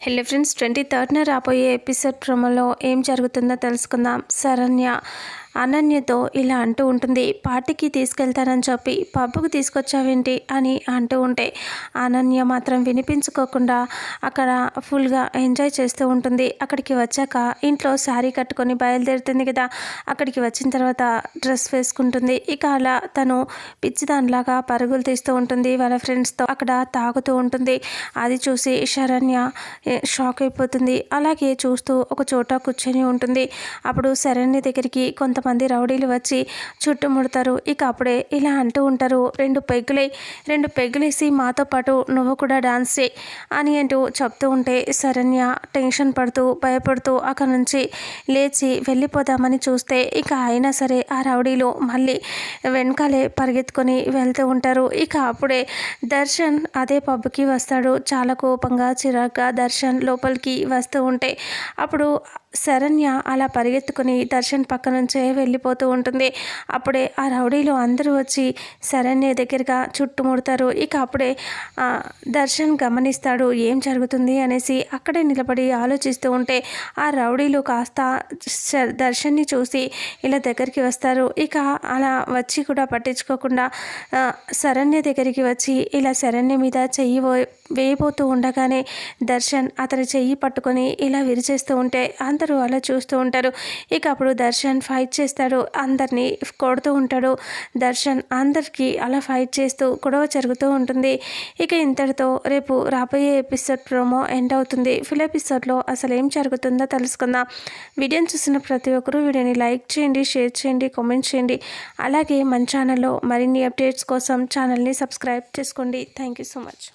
Hello friends, 23rd రాబోయే episode ప్రోమోలో ఏం జరుగుతుందో తెలుసుకుందాం. శరణ్య అనన్యతో ఇలా అంటూ ఉంటుంది, పార్టీకి తీసుకెళ్తానని చెప్పి పబ్బుకు తీసుకొచ్చావేంటి అని అంటూ ఉంటే అనన్య మాత్రం వినిపించుకోకుండా అక్కడ ఫుల్గా ఎంజాయ్ చేస్తూ ఉంటుంది. అక్కడికి వచ్చాక ఇంట్లో శారీ కట్టుకొని బయలుదేరుతుంది కదా. అక్కడికి వచ్చిన తర్వాత డ్రెస్ వేసుకుంటుంది. ఇక అలా తను పిచ్చిదానిలాగా పరుగులు తీస్తూ ఉంటుంది వాళ్ళ ఫ్రెండ్స్తో. అక్కడ తాగుతూ ఉంటుంది. అది చూసి శరణ్య షాక్ అయిపోతుంది. అలాగే చూస్తూ ఒక చోట కూర్చొని ఉంటుంది. అప్పుడు శరణ్య దగ్గరికి కొంతమంది రౌడీలు వచ్చి చుట్టుముడతారు. ఇక అప్పుడే ఇలా అంటూ ఉంటారు, రెండు పెగ్గులేసి మాతో పాటు నువ్వు కూడా డాన్స్ చేయి అని అంటూ చెప్తూ ఉంటే శరణ్య టెన్షన్ పడుతూ భయపడుతూ అక్కడ నుంచి లేచి వెళ్ళిపోదామని చూస్తే ఇక అయినా సరే ఆ రౌడీలు మళ్ళీ వెనకాలే పరిగెత్తుకొని వెళ్తూ ఉంటారు. ఇక అప్పుడే దర్శన్ అదే పబ్కి వస్తాడు. చాలా కోపంగా చిరాగ్గా దర్శన్ లోపలికి వస్తూ ఉంటే అప్పుడు శరణ్య అలా పరిగెత్తుకుని దర్శన్ పక్క నుంచే వెళ్ళిపోతూ ఉంటుంది. అప్పుడే ఆ రౌడీలు అందరూ వచ్చి శరణ్య దగ్గరగా చుట్టుముడతారు. ఇక అప్పుడే దర్శన్ గమనిస్తాడు ఏం జరుగుతుంది అనేసి. అక్కడే నిలబడి ఆలోచిస్తూ ఉంటే ఆ రౌడీలు కాస్త దర్శన్ని చూసి ఇలా దగ్గరికి వస్తారు. ఇక అలా వచ్చి కూడా పట్టించుకోకుండా శరణ్య దగ్గరికి వచ్చి ఇలా శరణ్య మీద చెయ్యి వేయబోతూ ఉండగానే దర్శన్ అతని చెయ్యి పట్టుకొని ఇలా విరిచేస్తూ ఉంటే అందరూ అలా చూస్తూ ఉంటారు. ఇక అప్పుడు దర్శన్ ఫైట్ చేస్తాడు, అందరినీ కొడుతూ ఉంటాడు. దర్శన్ అందరికీ అలా ఫైట్ చేస్తూ గొడవ జరుగుతూ ఉంటుంది. ఇక ఇంతటితో రేపు రాబోయే ఎపిసోడ్ ప్రోమో ఎండ్ అవుతుంది. ఫుల్ ఎపిసోడ్లో అసలు ఏం జరుగుతుందో తెలుసుకుందాం. వీడియోని చూసిన ప్రతి ఒక్కరూ వీడియోని లైక్ చేయండి, షేర్ చేయండి, కామెంట్ చేయండి. అలాగే మన ఛానల్లో మరిన్ని అప్డేట్స్ కోసం ఛానల్ని సబ్స్క్రైబ్ చేసుకోండి. Thank you so much.